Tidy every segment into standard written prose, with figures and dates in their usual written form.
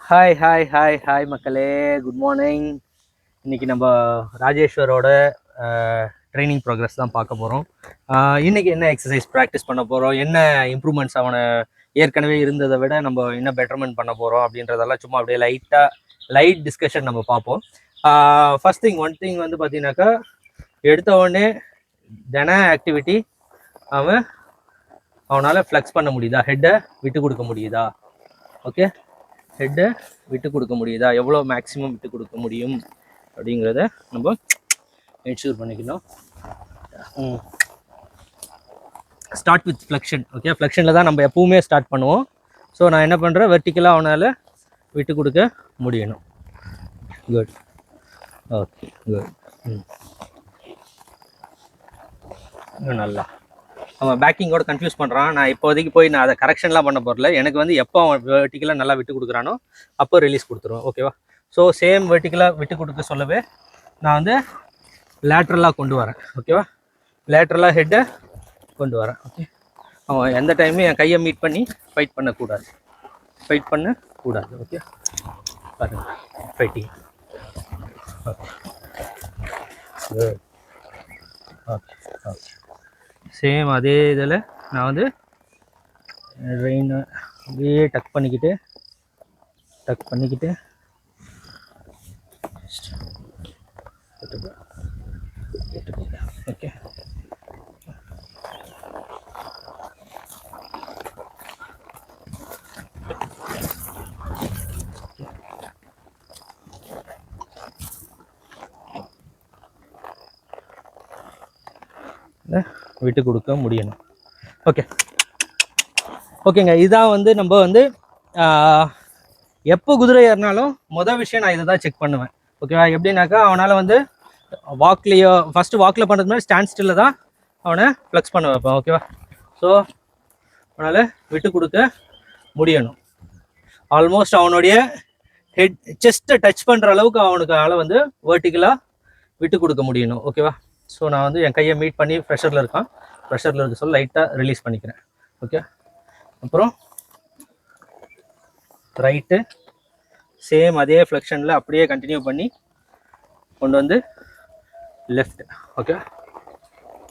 Hi மக்களே, good morning. இன்றைக்கி நம்ம ராஜேஸ்வரோட ட்ரைனிங் ப்ரோக்ரஸ் தான் பார்க்க போகிறோம். இன்றைக்கி என்ன எக்ஸசைஸ் ப்ராக்டிஸ் பண்ண போகிறோம், என்ன இம்ப்ரூவ்மெண்ட்ஸ் அவனை ஏற்கனவே இருந்ததை விட நம்ம என்ன பெட்டர்மெண்ட் பண்ண போகிறோம் அப்படின்றதெல்லாம் சும்மா அப்படியே லைட் டிஸ்கஷன் நம்ம பார்ப்போம். ஃபர்ஸ்ட் ஒன் திங் வந்து பார்த்தீங்கன்னாக்கா, எடுத்த உடனே தின ஆக்டிவிட்டி அவனால் ஃப்ளெக்ஸ் பண்ண முடியுதா, ஹெட்டை விட்டு கொடுக்க முடியுதா, ஓகே, ஹெட்டை விட்டு கொடுக்க முடியுதா, எவ்வளோ மேக்ஸிமம் விட்டு கொடுக்க முடியும் அப்படிங்கிறத நம்ம என்ஷூர் பண்ணிக்கணும். Start with flexion. ஓகே, ஃப்ளெக்ஷனில் தான் நம்ம எப்பவுமே ஸ்டார்ட் பண்ணுவோம். ஸோ நான் என்ன பண்ணுறேன், வெர்டிக்கலாக அவனால் விட்டு கொடுக்க முடியணும். Good, okay, good. நல்லா அவன் பேக்கிங்கோட கன்ஃபியூஸ் பண்ணுறான். நான் இப்போதைக்கு போய் நான் அதை கரெக்ஷன்லாம் பண்ண போகிறல. எனக்கு வந்து எப்போ அவன் வெர்டிக்கலாக நல்லா விட்டு கொடுக்குறானோ அப்போ ரிலீஸ் கொடுத்துருவேன். ஓகேவா? ஸோ சேம் வெர்டிக்கலாக விட்டு கொடுக்க சொல்லவே நான் வந்து லேட்ரலாக கொண்டு வரேன். ஓகேவா? லேட்ரலாக ஹெட்டை கொண்டு வரேன். ஓகே, அவன் எந்த டைமும் என் கையை மீட் பண்ணி ஃபைட் பண்ணக்கூடாது. ஓகே, பாருங்க, fighting. Okay, okay, okay. Same அதே இதில் நான் வந்து ட்ரெயினை அப்படியே டக் பண்ணிக்கிட்டு ஓகே, விட்டு கொடுக்க முடியணும். ஓகேங்க, இதான் வந்து நம்ம வந்து எப்போ குதிரை ஏறினாலும் மொதல் விஷயம் நான் இதை தான் செக் பண்ணுவேன். ஓகேவா? எப்படின்னாக்கா, அவனால் வந்து வாக்லேயோ ஃபஸ்ட்டு வாக்கில் பண்ணுறது மாதிரி ஸ்டாண்ட் ஸ்டில்லில் தான் அவனை ஃப்ளெக்ஸ் பண்ண வைப்பேன். ஓகேவா? ஸோ அவனால் விட்டு கொடுக்க முடியணும். ஆல்மோஸ்ட் அவனுடைய செஸ்ட்டை டச் பண்ணுற அளவுக்கு அவனுக்கால வந்து வெர்டிக்கலாக விட்டு கொடுக்க முடியணும். ஓகேவா? ஸோ நான் வந்து என் கையை மீட் பண்ணி ப்ரெஷரில் இருக்க சொல்ல லைட்டாக ரிலீஸ் பண்ணிக்கிறேன். ஓகே, அப்புறம் ரைட்டு சேம் அதே ஃப்ளெக்ஷனில் அப்படியே கண்டினியூ பண்ணி கொண்டு வந்து லெஃப்ட். ஓகே,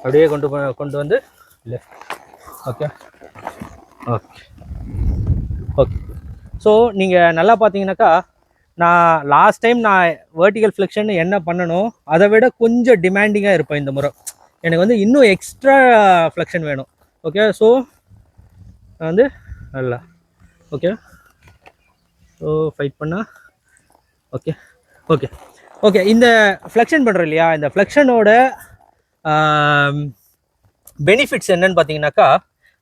அப்படியே கொண்டு வந்து left. Okay, okay, okay. So நீங்கள் நல்லா பார்த்தீங்கன்னாக்கா, நான் லாஸ்ட் டைம் நான் வெர்டிக்கல் ஃப்ளெக்ஷன் என்ன பண்ணணும் அதை விட கொஞ்சம் டிமாண்டிங்காக இருப்பேன். இந்த முறை எனக்கு வந்து இன்னும் எக்ஸ்ட்ரா ஃப்ளெக்ஷன் வேணும். ஓகே, ஸோ நான் வந்து நல்லா ஓகே, ஸோ ஃபைட் பண்ணால் ஓகே, ஓகே, ஓகே. இந்த ஃப்ளெக்ஷன் பண்ணுறோம் இல்லையா, இந்த ஃப்ளெக்ஷனோட பெனிஃபிட்ஸ் என்னன்னு பார்த்தீங்கன்னாக்கா,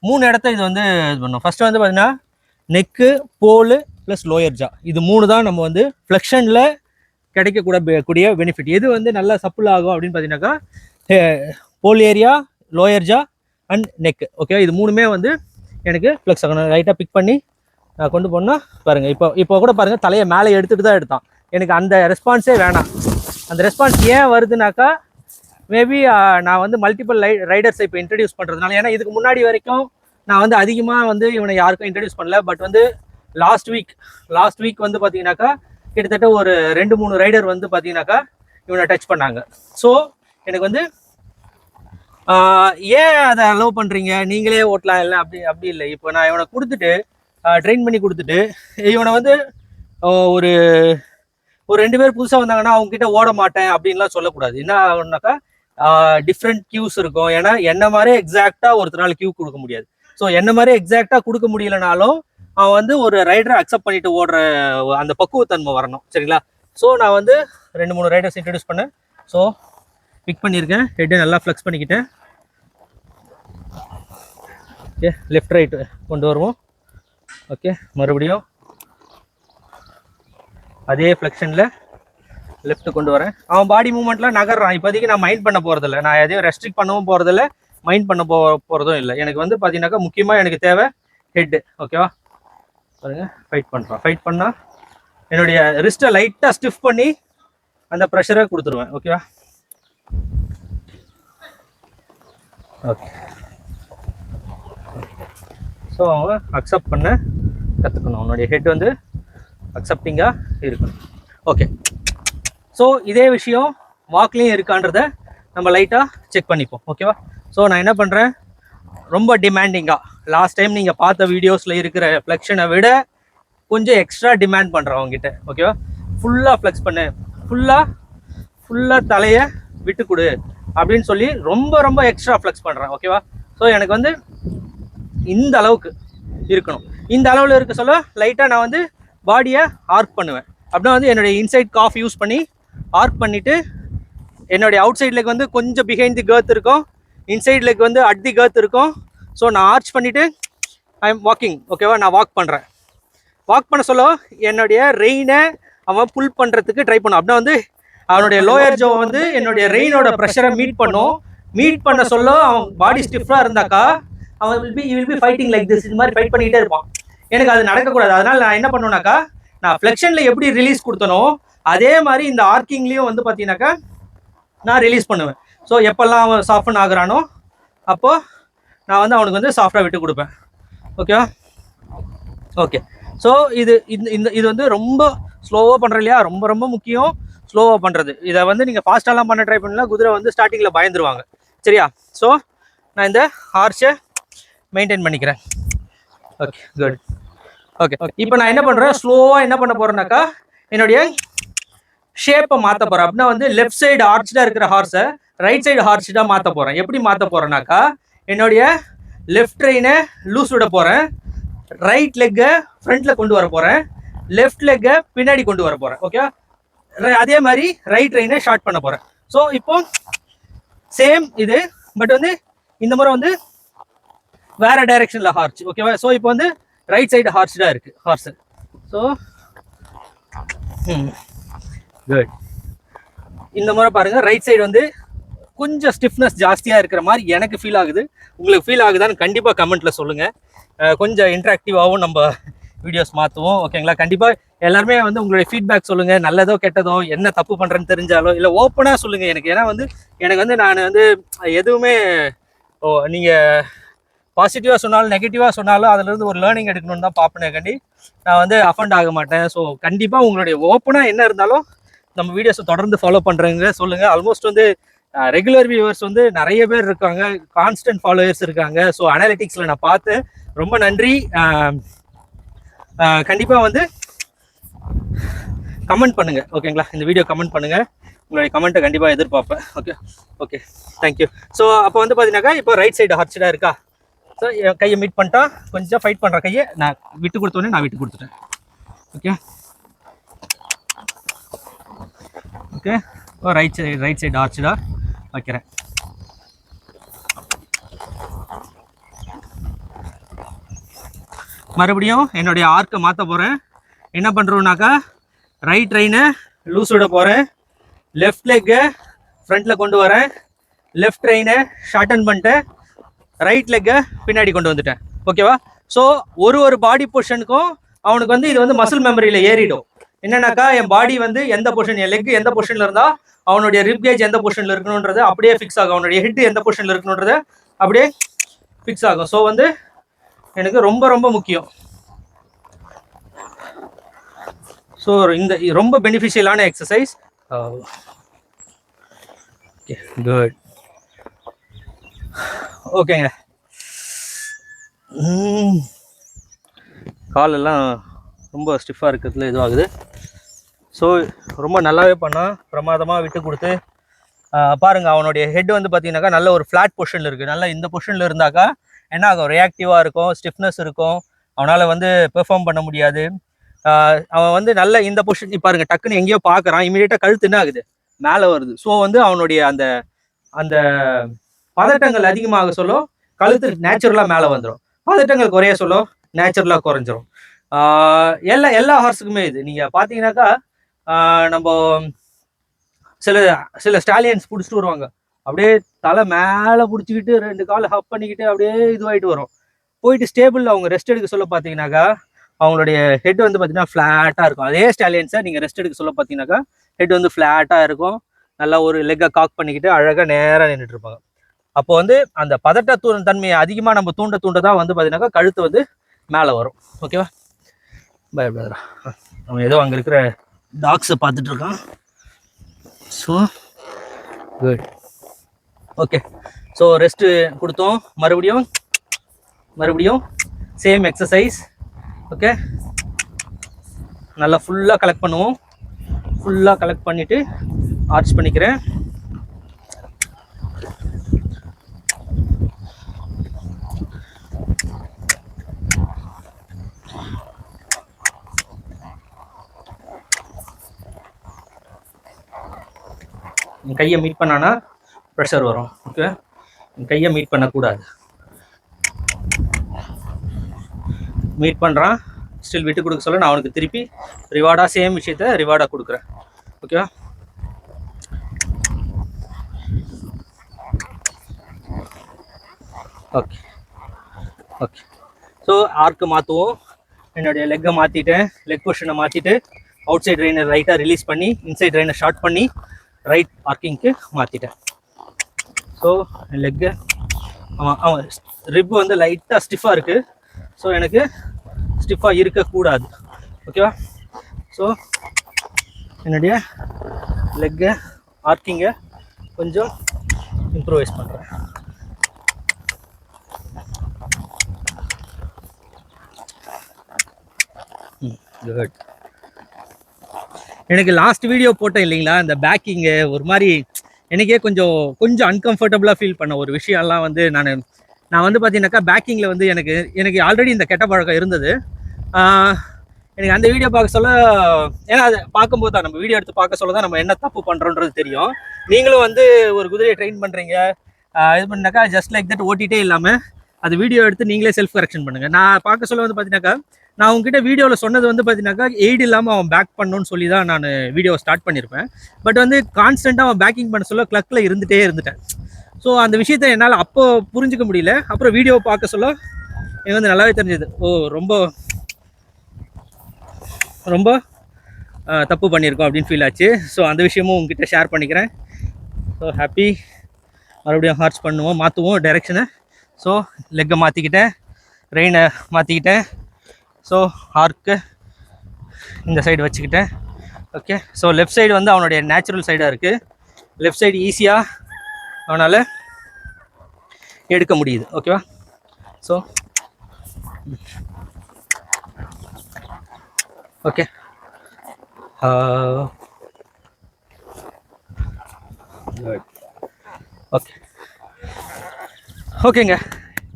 3 இடத்த இது வந்து இது பண்ணோம். ஃபஸ்ட்டு வந்து பார்த்தீங்கன்னா நெக்கு, போலு ப்ளஸ் லோயர் ஜா, இது 3 தான் நம்ம வந்து ஃப்ளெக்ஷனில் கிடைக்கக்கூடிய பெனிஃபிட். எது வந்து நல்லா சப்புல் ஆகும் அப்படின்னு பார்த்தீங்கன்னாக்கா, poll area, lower jaw and neck. Okay, இது 3மே வந்து எனக்கு ஃப்ளெக்ஸ் ஆகணும். லைட்டாக பிக் பண்ணி நான் கொண்டு போனால் பாருங்கள், இப்போ கூட பாருங்கள், தலையை மேலே எடுத்துகிட்டு தான் எடுத்தான். எனக்கு அந்த ரெஸ்பான்ஸே வேணாம். அந்த ரெஸ்பான்ஸ் ஏன் வருதுனாக்கா, மேபி நான் வந்து மல்டிபிள் ரைடர்ஸை இப்போ இன்ட்ரடியூஸ் பண்ணுறதுனால. ஏன்னா இதுக்கு முன்னாடி வரைக்கும் நான் வந்து அதிகமாக வந்து இவனை யாருக்கும் இன்ட்ரடியூஸ் பண்ணல. பட் வந்து லாஸ்ட் வீக் வந்து பார்த்தீங்கன்னாக்கா, கிட்டத்தட்ட ஒரு 2-3 ரைடர் வந்து பார்த்தீங்கன்னாக்கா இவனை டச் பண்ணாங்க. ஸோ எனக்கு வந்து ஏன் அதை அலோவ் பண்ணுறீங்க, நீங்களே ஓட்டலாம் இல்லை அப்படி இல்லை. இப்போ நான் இவனை கொடுத்துட்டு ட்ரெயின் பண்ணி கொடுத்துட்டு இவனை வந்து ஒரு 2 பேர் புதுசாக வந்தாங்கன்னா அவங்ககிட்ட ஓட மாட்டேன் அப்படின்லாம் சொல்லக்கூடாது. என்ன ஆகுனாக்கா, டிஃப்ரெண்ட் கியூஸ் இருக்கும். ஏன்னா என்ன மாதிரி எக்ஸாக்டாக ஒருத்தரால் கியூ கொடுக்க முடியாது. ஸோ என்ன மாதிரி எக்ஸாக்டாக கொடுக்க முடியலனாலும் அவன் வந்து ஒரு ரைடரை அக்செப்ட் பண்ணிட்டு ஓடுற அந்த பக்குவத்தன்மை வரணும். சரிங்களா? ஸோ நான் வந்து 2-3 ரைடர்ஸ் இன்ட்ரடியூஸ் பண்ணேன். ஸோ பிக் பண்ணியிருக்கேன், ஹெட்டை நல்லா ஃப்ளெக்ஸ் பண்ணிக்கிட்டேன். ஓகே, லெஃப்ட் ரைட்டு கொண்டு வருவோம். ஓகே, மறுபடியும் அதே ஃப்ளெக்ஷனில் லெஃப்ட் கொண்டு வரேன். அவன் பாடி மூவ்மெண்ட்லாம் நகர்றான். இப்போதைக்கு நான் மைண்ட் பண்ண போகிறதில்ல, நான் எதையும் ரெஸ்ட்ரிக்ட் பண்ணவும் போகிறதில்ல, மைண்ட் பண்ண போகிறதும் இல்லை. எனக்கு வந்து பார்த்தீங்கன்னாக்கா முக்கியமாக எனக்கு தேவை ஹெட்டு. ஓகேவா? பாருங்க, ஃபைட் பண்ணால் என்னுடைய ரிஸ்ட்டை லைட்டாக ஸ்டிஃப் பண்ணி அந்த ப்ரெஷரை கொடுத்துருவேன். ஓகேவா? ஓகே, ஸோ அவங்க அக்செப்ட் பண்ண கற்றுக்கணும். அவனுடைய ஹெட் வந்து அக்செப்டிங்காக இருக்கணும். ஓகே, ஸோ இதே விஷயம் வாக்லேயும் இருக்கான்றத நம்ம லைட்டாக செக் பண்ணிப்போம். ஓகேவா? ஸோ நான் என்ன பண்ணுறேன், ரொம்ப டிமாண்டிங்காக லாஸ்ட் டைம் நீங்கள் பார்த்த வீடியோஸில் இருக்கிற ஃப்ளெக்ஷனை விட கொஞ்சம் எக்ஸ்ட்ரா டிமாண்ட் பண்ணுறேன் அவங்ககிட்ட. ஓகேவா? ஃபுல்லாக ஃப்ளெக்ஸ் பண்ணு, ஃபுல்லாக தலையை விட்டு கொடு அப்படின்னு சொல்லி ரொம்ப ரொம்ப எக்ஸ்ட்ரா ஃப்ளெக்ஸ் பண்ணுறேன். ஓகேவா? ஸோ எனக்கு வந்து இந்த அளவுக்கு இருக்கணும். இந்த அளவில் இருக்க சொல்ல லைட்டாக நான் வந்து பாடியை ஆர்க் பண்ணுவேன். அப்படின்னா வந்து என்னுடைய இன்சைட் காஃப் யூஸ் பண்ணி ஆர்க் பண்ணிவிட்டு என்னுடைய அவுட் சைட் லெக் வந்து கொஞ்சம் பிஹைண்ட் தி கர்த் இருக்கும், இன்சைட் லெக் வந்து அட் தி கர்த் இருக்கும். ஸோ நான் ஆர்ச் பண்ணிவிட்டு ஐ எம் வாக்கிங். ஓகேவா? நான் வாக் பண்ணுறேன். வாக் பண்ண சொல்ல என்னுடைய ரெயினை அவன் புல் பண்ணுறதுக்கு ட்ரை பண்ணும். அப்படின்னா வந்து அவனுடைய லோயர் ஜோ வந்து என்னுடைய ரெயினோட ப்ரெஷரை மீட் பண்ணும். மீட் பண்ண சொல்ல அவன் பாடி ஸ்டிஃபாக இருந்தாக்கா அவன் will be fighting like this. இது மாதிரி ஃபைட் பண்ணிகிட்டே இருப்பான். எனக்கு அது நடக்கக்கூடாது. அதனால் நான் என்ன பண்ணுவேனாக்கா, நான் ஃப்ளெக்ஷனில் எப்படி ரிலீஸ் கொடுத்தனோ அதே மாதிரி இந்த ஆர்க்கிங்லேயும் வந்து பார்த்தீங்கன்னாக்கா நான் ரிலீஸ் பண்ணுவேன். ஸோ எப்போல்லாம் அவன் சாஃப்டன் ஆகுறானோ அப்போது நான் வந்து அவனுக்கு வந்து சாஃப்டாக விட்டு கொடுப்பேன். ஓகேவா? ஓகே, ஸோ இது வந்து ரொம்ப ஸ்லோவாக பண்ணுற இல்லையா, ரொம்ப ரொம்ப முக்கியம் ஸ்லோவாக பண்ணுறது. இதை வந்து நீங்கள் ஃபாஸ்ட்டாலாம் பண்ண ட்ரை பண்ணலாம், குதிரை வந்து ஸ்டார்டிங்கில் பயந்துருவாங்க. சரியா? ஸோ நான் இந்த ஹார்ஷை மெயின்டைன் பண்ணிக்கிறேன். Okay, good. ஓகே, இப்போ நான் என்ன பண்ணுறேன், ஸ்லோவாக என்ன பண்ண போகிறேன்னாக்கா என்னுடைய ஷேப்பை மாற்ற போகிறேன். அப்படின்னா வந்து லெஃப்ட் சைடு ஆர்ச்டாக இருக்கிற ஹார்ஸை ரைட் சைடு ஹார்ச்டாக மாற்ற போகிறேன். எப்படி மாற்ற போகிறேன்னாக்கா, என்னுடைய லெஃப்ட் ரெயினை லூஸ் விட போகிறேன், ரைட் லெக்கை ஃப்ரண்ட்டில் கொண்டு வர போகிறேன், லெஃப்ட் லெக்கை பின்னாடி கொண்டு வர போகிறேன். ஓகே, அதே மாதிரி ரைட் ரெயினை ஷார்ட் பண்ண போகிறேன். ஸோ இப்போ சேம் இது, பட் வந்து இந்த முறை வந்து வேற டைரக்ஷனில் ஹார்ச். ஓகேவா? ஸோ இப்போ வந்து ரைட் சைடு ஹார்ச்டாக இருக்குது ஹார்ஸு. So good. இந்த முறை பாருங்கள், ரைட் சைடு வந்து கொஞ்சம் ஸ்டிஃப்னஸ் ஜாஸ்தியாக இருக்கிற மாதிரி எனக்கு ஃபீல் ஆகுது. உங்களுக்கு ஃபீல் ஆகுதான்னு கண்டிப்பாக கமெண்ட்டில் சொல்லுங்கள். கொஞ்சம் இன்ட்ராக்டிவாகவும் நம்ம வீடியோஸ் மாற்றுவோம். ஓகேங்களா? கண்டிப்பாக எல்லாருமே வந்து உங்களுடைய ஃபீட்பேக் சொல்லுங்கள். நல்லதோ கெட்டதோ, என்ன தப்பு பண்ணுறேன்னு தெரிஞ்சாலோ இல்லை ஓப்பனாக சொல்லுங்கள் எனக்கு. ஏன்னா வந்து எனக்கு வந்து நான் வந்து எதுவுமே நீங்கள் பாசிட்டிவாக சொன்னாலும் நெகட்டிவாக சொன்னாலும் அதுலேருந்து ஒரு லேர்னிங் எடுக்கணும்னு தான் பார்ப்பேன். கண்டி நான் வந்து அஃபண்ட் ஆக மாட்டேன். ஸோ கண்டிப்பாக உங்களுடைய ஓப்பனாக என்ன இருந்தாலும் நம்ம வீடியோஸை தொடர்ந்து ஃபாலோ பண்ணுறவங்க சொல்லுங்கள். ஆல்மோஸ்ட் வந்து ரெகுலர் வியூவர்ஸ் வந்து நிறைய பேர் இருக்காங்க, கான்ஸ்டன்ட் ஃபாலோவர்ஸ் இருக்காங்க. ஸோ அனாலிட்டிக்ஸில் நான் பார்த்து ரொம்ப நன்றி. கண்டிப்பாக வந்து கமெண்ட் பண்ணுங்கள். ஓகேங்களா? இந்த வீடியோ கமெண்ட் பண்ணுங்கள். உங்களுடைய கமெண்ட்டை கண்டிப்பாக எதிர்பார்ப்பேன். Okay, okay, thank you. ஸோ அப்போ வந்து பார்த்தீங்கன்னாக்கா இப்போ ரைட் சைடு ஹார்ச்டாக இருக்கா. ஸோ என் கையை மீட் பண்ணிட்டா கொஞ்சம் ஃபைட் பண்ணுற கையை நான் விட்டு கொடுத்தோன்னே நான் விட்டு கொடுத்துட்டேன். ஓகே, ஓகே, ரைட் சைடு ஆர்ச்டாக வைக்கிறேன். மறுபடியும் என்னுடைய ஆர்க்கை மாற்ற போகிறேன். என்ன பண்ணுறோன்னாக்கா, ரைட் ரெயினை லூஸ் விட போகிறேன், லெஃப்ட் லெக்கை ஃப்ரண்ட்டில் கொண்டு வரேன், லெஃப்ட் ரெயினை ஷார்டன் பண்ணிட்டேன், ரைட் லெக்கை பின்னாடி கொண்டு வந்துட்டேன். ஓகேவா? ஸோ ஒரு பாடி பொசிஷனுக்கும் அவனுக்கு வந்து இது வந்து மசில் மெமரியில் ஏறிடும். என்னன்னாக்கா, என் பாடி வந்து எந்த பொசிஷன், என் லெக் எந்த பொசிஷனில் இருந்தால் அவனுடைய ரிப் கேஜ் எந்த பொசிஷனில் இருக்கணுன்றது அப்படியே ஃபிக்ஸ் ஆகும், அவனுடைய ஹெட் எந்த பொசிஷனில் இருக்கணுன்றது அப்படியே ஃபிக்ஸ் ஆகும். ஸோ வந்து எனக்கு ரொம்ப ரொம்ப முக்கியம். ஸோ இந்த ரொம்ப பெனிஃபிஷியலான எக்ஸசைஸ். Okay, good. ஓகேங்க, காலெல்லாம் ரொம்ப ஸ்டிஃபாக இருக்கிறதுல இதுவாகுது. ஸோ ரொம்ப நல்லாவே பண்ணால் பிரமாதமாக விட்டு கொடுத்து பாருங்கள். அவனுடைய ஹெட் வந்து பார்த்தீங்கன்னாக்கா நல்ல ஒரு ஃப்ளாட் பொசிஷனில் இருக்குது. நல்லா இந்த பொசிஷனில் இருந்தாக்கா என்ன ஆகும், ரியாக்டிவாக இருக்கும், ஸ்டிஃப்னஸ் இருக்கும், அவனால் வந்து பெர்ஃபார்ம் பண்ண முடியாது. அவன் வந்து நல்ல இந்த பொசிஷன் பாருங்கள், டக்குன்னு எங்கேயோ பார்க்குறான், இமீடியட்டாக கழுத்து என்ன ஆகுது, மேலே வருது. ஸோ வந்து அவனுடைய அந்த அந்த பதட்டங்கள் அதிகமாக சொல்ல கழுத்து நேச்சுரலாக மேலே வந்துடும், பதட்டங்கள் குறைய சொல்ல நேச்சுரலாக குறைஞ்சிரும். எல்லா ஹார்ஸுக்குமே இது நீங்கள் பார்த்தீங்கன்னாக்கா நம்ம சில ஸ்டாலியன்ஸ் பிடிச்சிட்டு வருவாங்க, அப்படியே தலை மேலே பிடிச்சிக்கிட்டு 2 கால் ஹப் பண்ணிக்கிட்டு அப்படியே இதுவாகிட்டு வரும். போயிட்டு ஸ்டேபிளில் அவங்க ரெஸ்ட் எடுக்க சொல்ல பார்த்தீங்கன்னாக்கா அவங்களுடைய ஹெட் வந்து பார்த்தீங்கன்னா ஃப்ளாட்டாக இருக்கும். அதே ஸ்டாலியன்ஸை நீங்கள் ரெஸ்ட் எடுக்க சொல்ல பார்த்தீங்கன்னாக்கா ஹெட் வந்து ஃப்ளாட்டாக இருக்கும், நல்லா ஒரு லெக்கை காக் பண்ணிக்கிட்டு அழகாக நேராக நின்றுட்டு இருப்பாங்க. அப்போ வந்து அந்த பதட்ட தன்மையை அதிகமாக நம்ம தூண்ட தான் வந்து பார்த்தீங்கன்னாக்கா கழுத்து வந்து மேலே வரும். ஓகேவா? பயப்படாதா, அவன் ஏதோ அங்கே இருக்கிற டாக்ஸை பார்த்துட்டு இருக்கான். So good. Okay, so rest கொடுத்தோம். மறுபடியும் சேம் எக்ஸசைஸ். ஓகே, நல்லா ஃபுல்லாக கலெக்ட் பண்ணுவோம். ஃபுல்லாக கலெக்ட் பண்ணிவிட்டு ஆர்ச் பண்ணிக்கிறேன். என் கையை மீட் பண்ணானா ப்ரெஷர் வரும். ஓகே, என் கையை மீட் பண்ணக்கூடாது. மீட் பண்ணுறான், ஸ்டில் விட்டு கொடுக்க சொல்ல நான் அவனுக்கு திருப்பி ரிவார்டாக சேம் விஷயத்த ரிவார்டாக கொடுக்குறேன். ஓகேவா? Okay okay. ஸோ ஆர்க்கு மாற்றுவோம். என்னுடைய லெக்கை மாற்றிட்டேன், லெக் பொசிஷனை மாற்றிட்டு அவுட் சைட் ரைனை ரைட்டாக ரிலீஸ் பண்ணி இன்சைட் ரைனை ஷார்ட் பண்ணி ரைட் ஆர்க்கிங்க்கு மாற்றிட்டேன். ஸோ லெக்கு அவன் ரிப் வந்து லைட்டாக ஸ்டிஃபாக இருக்குது. ஸோ எனக்கு ஸ்டிஃபாக இருக்கக்கூடாது. ஓகேவா? ஸோ என்னுடைய லெக்கை ஆர்க்கிங்கை கொஞ்சம் இம்ப்ரூவைஸ் பண்ணுறேன். குட். எனக்கு லாஸ்ட் வீடியோ போட்டேன் இல்லைங்களா, இந்த பேக்கிங்கு ஒரு மாதிரி எனக்கே கொஞ்சம் அன்கம்ஃபர்டபுளாக ஃபீல் பண்ண ஒரு விஷயம்லாம் வந்து நான் வந்து பார்த்தீங்கன்னாக்கா பேக்கிங்கில் வந்து எனக்கு ஆல்ரெடி இந்த கெட்ட பழக்கம் இருந்தது. எனக்கு அந்த வீடியோ பார்க்க சொல்ல, ஏன்னா அதை பார்க்கும்போது தான் நம்ம வீடியோ எடுத்து பார்க்க சொல்ல தான் நம்ம என்ன தப்பு பண்ணுறோன்றது தெரியும். நீங்களும் வந்து ஒரு குதிரையை ட்ரெயின் பண்ணுறீங்க, இது பண்ணாக்கா ஜஸ்ட் லைக் தட் ஓட்டிகிட்டே இல்லாமல் அது வீடியோ எடுத்து நீங்களே செல்ஃப் கரெக்ஷன் பண்ணுங்கள். நான் பார்க்க சொல்ல வந்து பார்த்தீங்கன்னாக்கா, நான் உங்ககிட்ட வீடியோவில் சொன்னது வந்து பார்த்தீங்கன்னாக்கா எய்டு இல்லாமல் அவன் பேக் பண்ணணும்னு சொல்லி தான் நான் வீடியோ ஸ்டார்ட் பண்ணியிருப்பேன். பட் வந்து கான்ஸ்டண்ட்டாக அவன் பேக்கிங் பண்ண சொல்ல கிளக்கில் இருந்துட்டேன். ஸோ அந்த விஷயத்தை என்னால் அப்போ புரிஞ்சிக்க முடியல. அப்புறம் வீடியோ பார்க்க சொல்ல எனக்கு வந்து நல்லாவே தெரிஞ்சது, ரொம்ப ரொம்ப தப்பு பண்ணியிருக்கோம் அப்படின்னு ஃபீல் ஆச்சு. ஸோ அந்த விஷயமும் உங்ககிட்ட ஷேர் பண்ணிக்கிறேன். So happy. மறுபடியும் ஹார்ச் பண்ணுவோம், மாற்றுவோம் டைரெக்ஷனை. ஸோ லெக்கை மாற்றிக்கிட்டேன், ரெயினை மாற்றிக்கிட்டேன். ஸோ ஆர்க்கு இந்த சைடு வச்சுக்கிட்டேன். ஓகே, ஸோ லெஃப்ட் சைடு வந்து அவனுடைய நேச்சுரல் சைடாக இருக்குது. லெஃப்ட் சைடு ஈஸியாக அவனால் எடுக்க முடியுது. ஓகேவா? ஸோ ஓகே, ஓகே ஓகேங்க.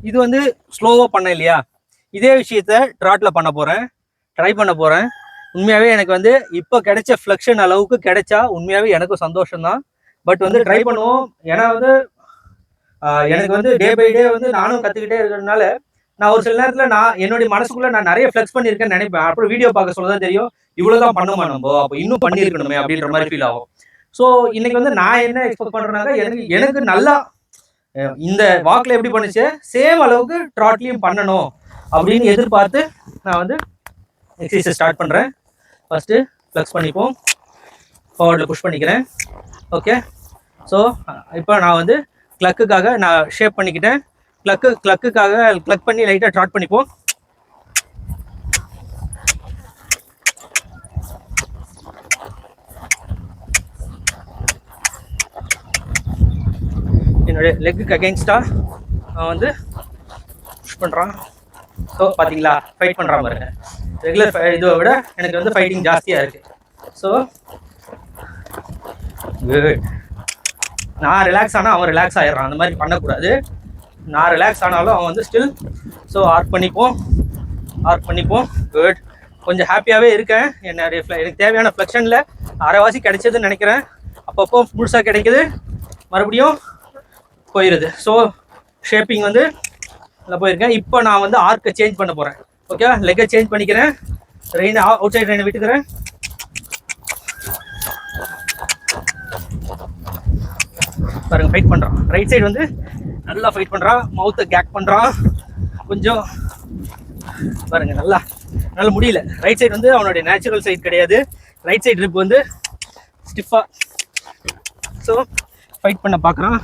இது வந்து ஸ்லோவாக பண்ண இல்லையா, இதே விஷயத்த ட்ராட்டில் ட்ரை பண்ண போகிறேன். உண்மையாகவே எனக்கு வந்து இப்போ கிடைச்ச ஃப்ளெக்ஷன் அளவுக்கு கிடைச்சா உண்மையாகவே எனக்கும் சந்தோஷம்தான். பட் வந்து ட்ரை பண்ணுவோம். ஏன்னா வந்து எனக்கு வந்து டே பை டே வந்து நானும் கற்றுக்கிட்டே இருக்கிறதுனால நான் ஒரு சில நேரத்தில் என்னுடைய மனசுக்குள்ளே நான் நிறைய ஃப்ளெக்ஸ் பண்ணியிருக்கேன்னு நினைப்பேன். அப்புறம் வீடியோ பார்க்க சொல்லதான் தெரியும், இவ்வளோதான் பண்ணுமா நம்ம, அப்போ இன்னும் பண்ணியிருக்கணுமே அப்படின்ற மாதிரி ஃபீல் ஆகும். ஸோ இன்னைக்கு வந்து நான் என்ன எக்ஸ்பெக்ட் பண்ணுறேன்னாக்கா, எனக்கு நல்லா இந்த வாக்கில் எப்படி பண்ணுச்சு சேம் அளவுக்கு ட்ராட்லையும் பண்ணணும் அப்படின்னு எதிர்பார்த்து நான் வந்து எக்ஸசைஸை ஸ்டார்ட் பண்ணுறேன். ஃபஸ்ட்டு ஃப்ளெக்ஸ் பண்ணிப்போம், ஃபார்வர்டில் புஷ் பண்ணிக்கிறேன். ஓகே, ஸோ இப்போ நான் வந்து கிளக்குக்காக நான் ஷேப் பண்ணிக்கிட்டேன். கிளக்குக்காக கிளக் பண்ணி லைட்டாக ட்ராட் பண்ணிப்போம். என்னுடைய லெக்குக்கு அகெயின்ஸ்டாக அவன் வந்து புஷ் பண்ணுறான். ஸோ பார்த்தீங்களா, ஃபைட் பண்ணுறான் பாருங்க. ரெகுலர் இதை விட எனக்கு வந்து ஃபைட்டிங் ஜாஸ்தியாக இருக்குது. So good. நான் ரிலாக்ஸ் ஆனால் அவன் ரிலாக்ஸ் ஆகிடுறான். அந்த மாதிரி பண்ணக்கூடாது. நான் ரிலாக்ஸ் ஆனாலும் அவன் வந்து ஸ்டில். ஸோ ஆர்க் பண்ணிப்போம். குட். கொஞ்சம் ஹாப்பியாகவே இருக்கேன். எனக்கு தேவையான ஃப்ளெக்ஷனில் அரைவாசி கிடைச்சதுன்னு நினைக்கிறேன். அப்பப்போ முழுசாக கிடைக்குது, மறுபடியும் போயிடுது. ஸோ ஷேப்பிங் வந்து நல்லா போயிருக்கேன். இப்போ நான் வந்து ஆர்க்கை சேஞ்ச் பண்ண போகிறேன். ஓகே, லெக்கை சேஞ்ச் பண்ணிக்கிறேன். ரெயினை அவுட் சைட் ரெயினை விட்டுக்கிறேன். பாருங்க, ஃபைட் பண்ணுறான். ரைட் சைடு வந்து நல்லா ஃபைட் பண்ணுறான். மவுத்தை கேக் பண்ணுறான். கொஞ்சம் பாருங்க, நல்லா முடியல. ரைட் சைடு வந்து அவனுடைய நேச்சுரல் சைடு கிடையாது. ரைட் சைடு ரிப் வந்து ஸ்டிஃபாக. ஸோ ஃபைட் பண்ண பார்க்குறான்,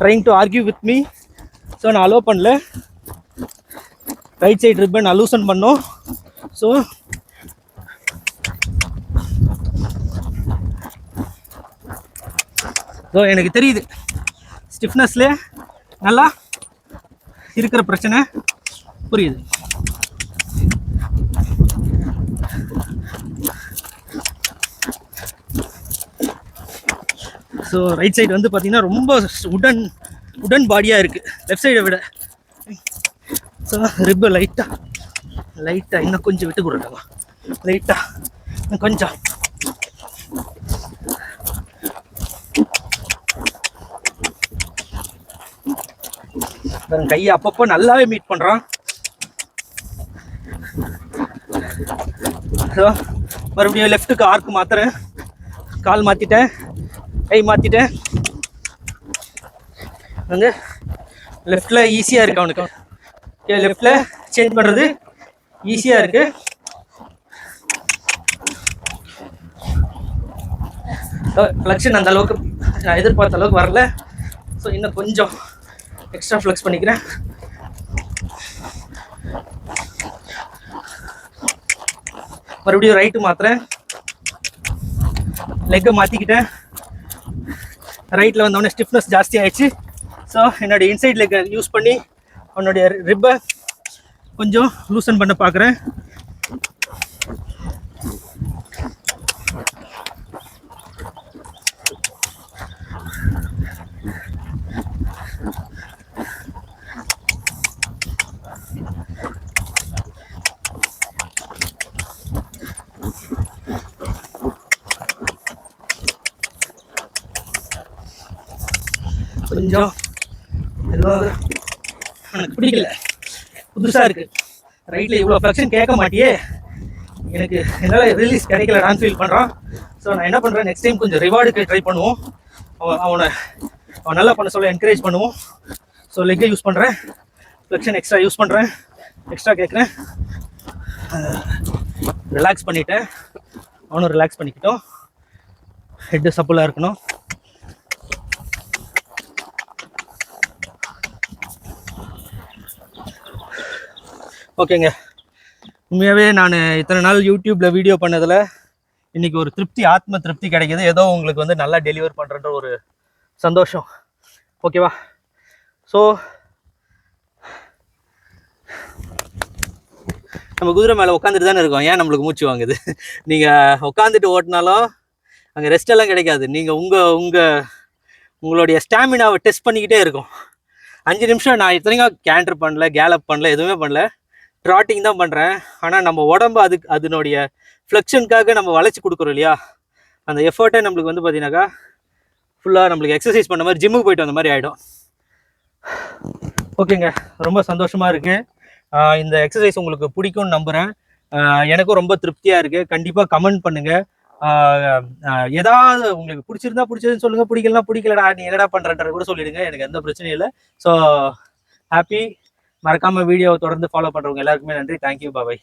trying to argue with me. So நான் அலோவ் பண்ணல. ரைட் சைடு ரிப்பை நான் லூசன் பண்ணோம். ஸோ ஸோ எனக்கு தெரியுது ஸ்டிஃப்னஸ்லேயே நல்லா இருக்கிற பிரச்சனை புரியுது. ஸோ ரைட் சைடு வந்து பார்த்தீங்கன்னா ரொம்ப உடன் பாடியாக இருக்குது லெஃப்ட் சைடை விட. ஸோ ரிப்பு லைட்டாக இன்னும் கொஞ்சம் விட்டு கொடுக்கலாம், லைட்டாக இன்னும் கொஞ்சம். கையை அப்பப்போ நல்லாவே மீட் பண்ணுறான். ஸோ மறுபடியும் லெஃப்ட்டுக்கு ஆர்க்கு மாற்றுறேன், கால் மாற்றிட்டேன், கை மாற்றிட்டேன். வந்து லெஃப்டில் ஈஸியாக இருக்குது அவனுக்கு. ஓகே, லெஃப்டில் சேஞ்ச் பண்ணுறது ஈஸியாக இருக்குது. ஃப்ளெக்ஷன் அந்த அளவுக்கு நான் எதிர்பார்த்த அளவுக்கு வரல. ஸோ இன்னும் கொஞ்சம் எக்ஸ்ட்ரா ஃப்ளெக்ஸ் பண்ணிக்கிறேன். மறுபடியும் ரைட்டு மாற்றுறேன், லெக்கை மாற்றிக்கிட்டேன். ரைட்டில் வந்தவொடனே ஸ்டிஃப்னஸ் ஜாஸ்தி ஆயிடுச்சு. ஸோ என்னுடைய இன்சைட் லெக்கை யூஸ் பண்ணி அவனுடைய ரிப்பை கொஞ்சம் லூசன் பண்ண பார்க்குறேன். கொஞ்சம் எனக்கு பிடிக்கல, புதுசாக இருக்குது. ரைட்டில் இவ்வளோ ஃப்ளெக்ஷன் கேட்க மாட்டியே, எனக்கு என்னால் ரிலீஸ் கிடைக்கலடான்னு ஃபீல் பண்ணுறான். ஸோ நான் என்ன பண்ணுறேன், நெக்ஸ்ட் டைம் கொஞ்சம் ரிவார்டுக்கு ட்ரை பண்ணுவோம். அவன் நல்லா பண்ண சொல்ல என்கரேஜ் பண்ணுவோம். ஸோ லெக்கை யூஸ் பண்ணுறேன், ஃப்ளெக்ஷன் எக்ஸ்ட்ரா யூஸ் பண்ணுறேன், எக்ஸ்ட்ரா கேட்குறேன். ரிலாக்ஸ் பண்ணிவிட்டேன், அவனும் ரிலாக்ஸ் பண்ணிக்கிட்டோம். ஹெட்டு சப்பலாக இருக்கணும். ஓகேங்க, உண்மையாகவே நான் இத்தனை நாள் யூடியூப்பில் வீடியோ பண்ணதில் இன்றைக்கி ஒரு திருப்தி, ஆத்ம திருப்தி கிடைக்கிது. ஏதோ உங்களுக்கு வந்து நல்லா டெலிவர் பண்ணுறன்ற ஒரு சந்தோஷம். ஓகேவா? ஸோ நம்ம குதிரை மேலே உட்காந்துட்டு தானே இருக்கோம், ஏன் நம்மளுக்கு மூச்சு வாங்குது? நீங்கள் உட்காந்துட்டு ஓட்டினாலும் அங்கே ரெஸ்ட் எல்லாம் கிடைக்காது. நீங்கள் உங்களுடைய ஸ்டாமினாவை டெஸ்ட் பண்ணிக்கிட்டே இருக்கும். 5 நிமிஷம் நான் இத்தனைக்கும் கேண்டர் பண்ணல, கேலப் பண்ணல, எதுவுமே பண்ணல, ட்ராட்டிங் தான் பண்ணுறேன். ஆனால் நம்ம உடம்பு அதனுடைய ஃப்ளெக்ஷனுக்காக நம்ம வளைச்சி கொடுக்குறோம் இல்லையா, அந்த எஃபர்ட்டை நம்மளுக்கு வந்து பார்த்தீங்கன்னாக்கா ஃபுல்லாக நம்மளுக்கு எக்ஸசைஸ் பண்ண மாதிரி, ஜிம்முக்கு போய்ட்டு வந்த மாதிரி ஆகிடும். ஓகேங்க, ரொம்ப சந்தோஷமாக இருக்குது. இந்த எக்ஸசைஸ் உங்களுக்கு பிடிக்கும்னு நம்புகிறேன். எனக்கும் ரொம்ப திருப்தியாக இருக்குது. கண்டிப்பாக கமெண்ட் பண்ணுங்கள். ஏதாவது உங்களுக்கு பிடிச்சதுன்னு சொல்லுங்கள், பிடிக்கலடா நீ என்னடா பண்ணுறன்ற கூட சொல்லிடுங்க, எனக்கு எந்த பிரச்சனையும் இல்லை. So happy. மறக்காமல் வீடியோவை தொடர்ந்து ஃபாலோ பண்ணுறவங்க எல்லாருக்குமே நன்றி. தேங்க்யூ, பாய்.